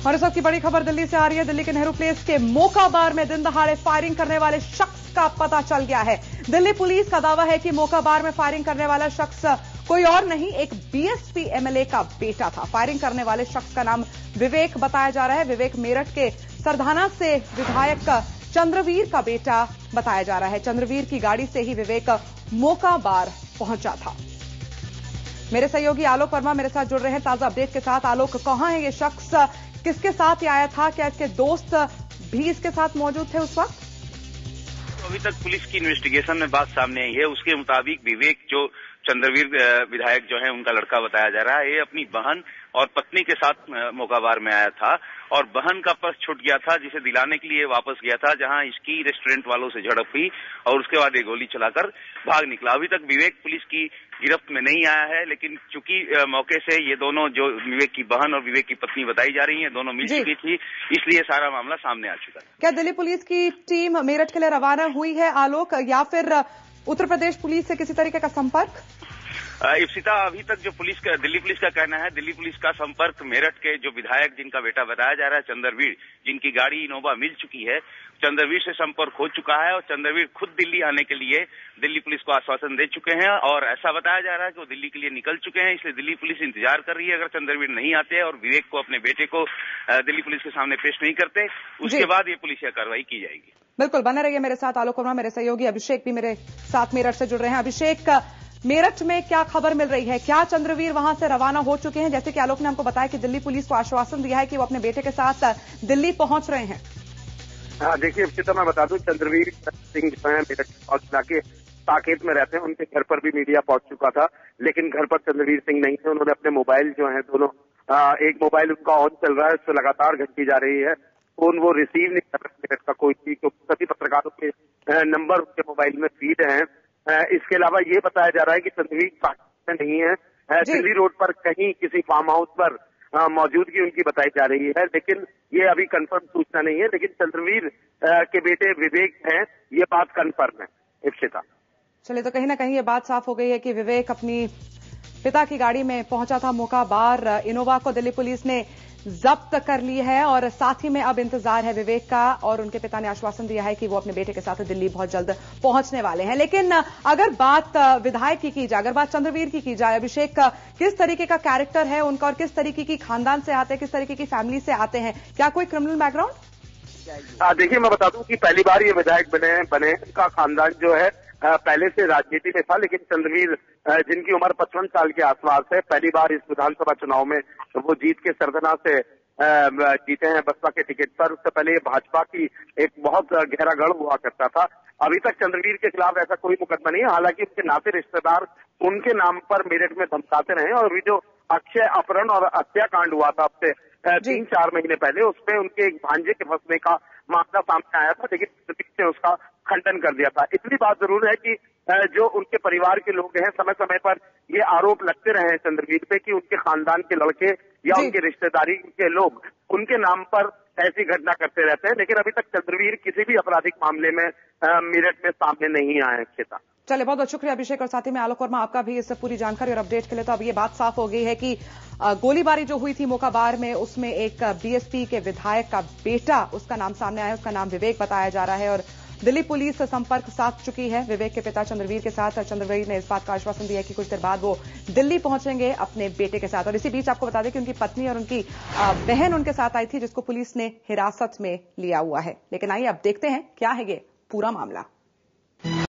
और इस वक्त की बड़ी खबर दिल्ली से आ रही है। दिल्ली के नेहरू प्लेस के मोका बार में दिन दहाड़े फायरिंग करने वाले शख्स का पता चल गया है। दिल्ली पुलिस का दावा है कि मोका बार में फायरिंग करने वाला शख्स कोई और नहीं, एक बीएसपी एमएलए का बेटा था। फायरिंग करने वाले शख्स का नाम विवेक बताया जा रहा है। विवेक मेरठ के सरधाना से विधायक चंद्रवीर का बेटा बताया जा रहा है। चंद्रवीर की गाड़ी से ही विवेक मोका बार पहुंचा था। मेरे सहयोगी आलोक वर्मा मेरे साथ जुड़ रहे हैं ताजा अपडेट के साथ। आलोक, कहां है ये शख्स, किसके साथ आया था, क्या इसके दोस्त भी इसके साथ मौजूद थे उस वक्त? तो अभी तक पुलिस की इन्वेस्टिगेशन में बात सामने आई है। उसके मुताबिक विवेक जो चंद्रवीर विधायक जो है उनका लड़का बताया जा रहा है, ये अपनी बहन और पत्नी के साथ मोकाबार में आया था और बहन का पर्स छूट गया था, जिसे दिलाने के लिए वापस गया था, जहां इसकी रेस्टोरेंट वालों से झड़प हुई और उसके बाद ये गोली चलाकर भाग निकला। अभी तक विवेक पुलिस की गिरफ्त में नहीं आया है, लेकिन चूंकि मौके से ये दोनों जो विवेक की बहन और विवेक की पत्नी बताई जा रही है, दोनों मिल चुकी थी, इसलिए सारा मामला सामने आ चुका है। क्या दिल्ली पुलिस की टीम मेरठ के लिए रवाना हुई है आलोक, या फिर उत्तर प्रदेश पुलिस से किसी तरीके का संपर्क? इप्सिता, अभी तक जो दिल्ली पुलिस का कहना है, दिल्ली पुलिस का संपर्क मेरठ के जो विधायक जिनका बेटा बताया जा रहा है चंद्रवीर, जिनकी गाड़ी इनोवा मिल चुकी है, चंद्रवीर से संपर्क हो चुका है और चंद्रवीर खुद दिल्ली आने के लिए दिल्ली पुलिस को आश्वासन दे चुके हैं और ऐसा बताया जा रहा है कि वो दिल्ली के लिए निकल चुके हैं। इसलिए दिल्ली पुलिस इंतजार कर रही है। अगर चंद्रवीर नहीं आते और विवेक को, अपने बेटे को दिल्ली पुलिस के सामने पेश नहीं करते, उसके बाद ये पुलिसिया कार्रवाई की जाएगी। बिल्कुल, बने रहिए मेरे साथ आलोक वर्मा। मेरे सहयोगी अभिषेक भी मेरे साथ मेरठ से जुड़ रहे हैं। अभिषेक, मेरठ में क्या खबर मिल रही है? क्या चंद्रवीर वहां से रवाना हो चुके हैं? जैसे कि आलोक ने हमको बताया कि दिल्ली पुलिस को आश्वासन दिया है कि वो अपने बेटे के साथ दिल्ली पहुंच रहे हैं। हाँ, देखिए इप्सिता, मैं बता दूं, चंद्रवीर सिंह जो है मेरठ और जिला के साकेत में रहते हैं। उनके घर पर भी मीडिया पहुंच चुका था, लेकिन घर पर चंद्रवीर सिंह नहीं थे। उन्होंने अपने मोबाइल जो है दोनों, एक मोबाइल उनका ऑन चल रहा है, उस पर लगातार घंटी जा रही है, फोन वो रिसीव नहीं कर रहे मेरठ का कोई चीज, क्योंकि सभी पत्रकारों के नंबर उनके मोबाइल में फीड हैं। इसके अलावा ये बताया जा रहा है कि चंद्रवीर साकेत में नहीं है, दिल्ली रोड पर कहीं किसी फार्म हाउस पर मौजूदगी उनकी बताई जा रही है, लेकिन ये अभी कंफर्म सूचना नहीं है। लेकिन चंद्रवीर के बेटे विवेक हैं, ये बात कंफर्म है इप्सिता। चलिए, तो कहीं ना कहीं ये बात साफ हो गई है कि विवेक अपनी पिता की गाड़ी में पहुंचा था मोका बार। इनोवा को दिल्ली पुलिस ने जब्त कर ली है और साथ ही में अब इंतजार है विवेक का, और उनके पिता ने आश्वासन दिया है कि वो अपने बेटे के साथ दिल्ली बहुत जल्द पहुंचने वाले हैं। लेकिन अगर बात विधायक की जाए, अगर बात चंद्रवीर की जाए, अभिषेक, किस तरीके का कैरेक्टर है उनका और किस तरीके की खानदान से आते हैं, किस तरीके की फैमिली से आते हैं? क्या कोई क्रिमिनल बैकग्राउंड? देखिए, मैं बता दूं कि पहली बार ये विधायक बने। उनका खानदान जो है पहले से राजनीति में था, लेकिन चंद्रवीर, जिनकी उम्र 55 साल के आसपास है, पहली बार इस विधानसभा चुनाव में वो जीत के सरधना से जीते हैं बसपा के टिकट पर। उससे पहले ये भाजपा की एक बहुत गहरा गढ़ हुआ करता था। अभी तक चंद्रवीर के खिलाफ ऐसा कोई मुकदमा नहीं है, हालांकि उनके नाते रिश्तेदार उनके नाम पर मेरठ में धमकाते रहे और अभी जो अक्षय अपहरण और हत्याकांड हुआ था अब से 3-4 महीने पहले, उसमें उनके एक भांजे के फंसने का मामला सामने आया था, लेकिन चंद्रवीर ने उसका खंडन कर दिया था। इतनी बात जरूर है कि जो उनके परिवार के लोग हैं, समय समय पर ये आरोप लगते रहे हैं चंद्रवीर पे कि उनके खानदान के लड़के या उनके रिश्तेदारी के लोग उनके नाम पर ऐसी घटना करते रहते हैं, लेकिन अभी तक चंद्रवीर किसी भी आपराधिक मामले में मेरठ में सामने नहीं आए। चलिए, बहुत बहुत शुक्रिया अभिषेक और साथ ही में आलोक वर्मा आपका भी इस पूरी जानकारी और अपडेट के लिए। तो अब ये बात साफ हो गई है कि गोलीबारी जो हुई थी मोका बार में, उसमें एक बीएसपी के विधायक का बेटा, उसका नाम सामने आया, उसका नाम विवेक बताया जा रहा है और दिल्ली पुलिस से संपर्क साध चुकी है विवेक के पिता चंद्रवीर के साथ। चंद्रवीर ने इस बात का आश्वासन दिया कि कुछ देर बाद वो दिल्ली पहुंचेंगे अपने बेटे के साथ। और इसी बीच आपको बता दें कि उनकी पत्नी और उनकी बहन उनके साथ आई थी, जिसको पुलिस ने हिरासत में लिया हुआ है। लेकिन आइए अब देखते हैं क्या है ये पूरा मामला।